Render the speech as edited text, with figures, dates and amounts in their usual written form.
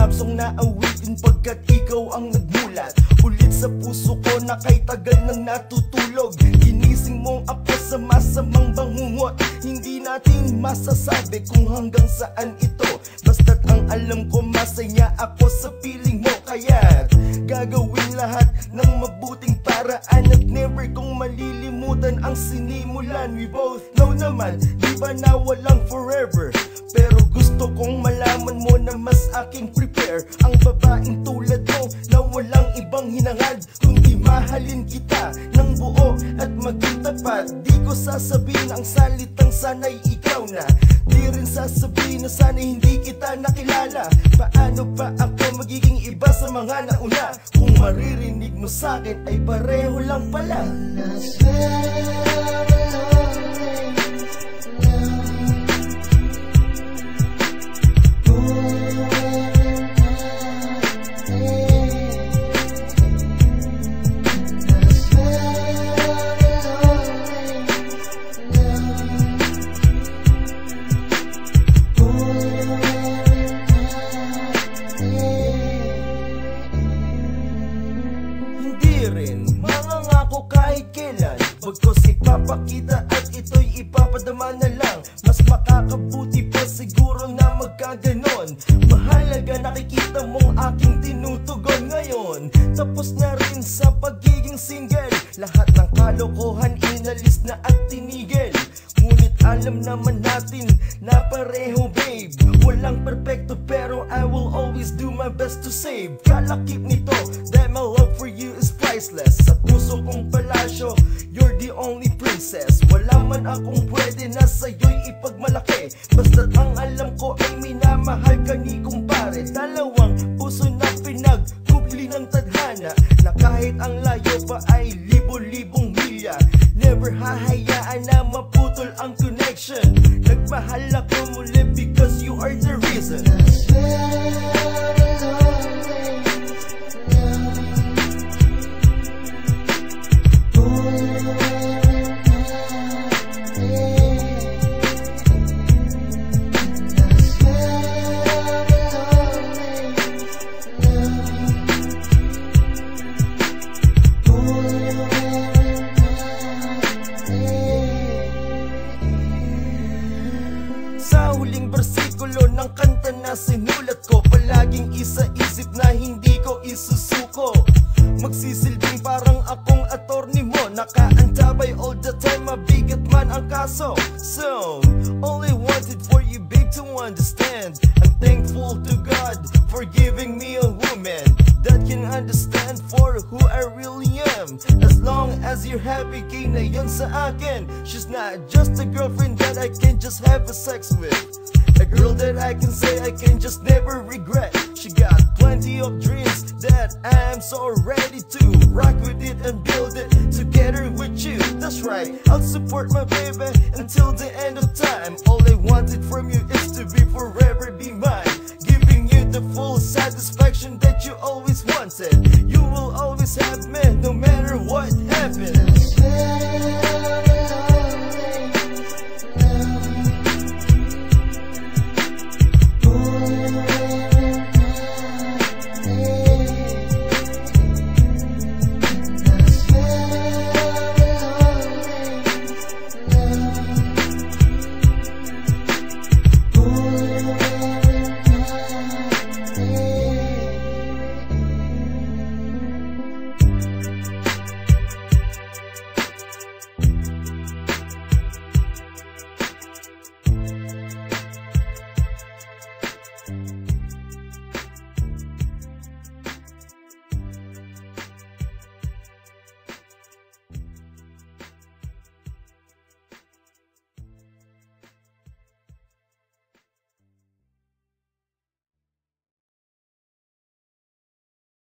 love song na awitin pagkat ikaw ang nagmulat ulit sa puso ko na kay tagal nang natutulog. Ginising mo ako sa masamang bangungot. Hindi natin masasabi kung hanggang saan ito, basta't ang alam ko masaya ako sa piling mo. Kaya't gagawin lahat ng mabuting paraan at never kong malilimutan ang sinimulan. We both know naman, di ba na walang forever, pero gusto kong malaman mo na mas aking prepare ang babaeng tulad mo na walang ibang hinangad kundi mahalin kita ng buo at maging tapat. Di ko sasabihin ang salitang sana'y ikaw na, di rin sasabihin na sana'y hindi kita nakilala. Paano pa ako magiging iba sa mga nauna kung maririnig mo sa'kin ay pareho lang pala. Mangangako kahit kailan, bagkos ipapakita at ito'y ipapadama na lang. Mas makakabuti pa siguro na magkaganon. Mahalaga nakikita mong aking tinutugon ngayon. Tapos na rin sa pagiging single, lahat ng kalokohan inalis na at tinigil. Ngunit alam naman natin na pareho babe, walang perfecto pero I will always do my best to save. Kalakip nito that my love for you is priceless. Sa puso kong palasyo, you're the only princess. Wala man akong pwede na sa'yo'y ipagmalaki, basta't ang alam ko ay minamahal ka ni kumpare. Dalawang puso na pinagkubli ng tadhana, na kahit ang layo pa ay libo-libong milya. Never hahayaan na maputol ang connection. Nagmahal ako muli because you are the reason. Sa huling bersikulo ng kanta na sinulat ko, palaging isa-isip na hindi ko isusuko. Magsisilbing parang akong attorney mo, nakaantabay all the time, mabigat man ang kaso. So, all I wanted for you babe to understand, I'm thankful to God for giving me a woman that can understand for who I really am. As long as you're happy, kay na yun sa akin. She's not just a girlfriend that I can just have a sex with, a girl that I can say I can just never regret. She got plenty of dreams that I am so ready to rock with it and build it together with you. That's right, I'll support my baby until the end of time. All I wanted from you is to be forever be mine, giving you the full satisfaction that you always wanted. You will always have me no matter what happens.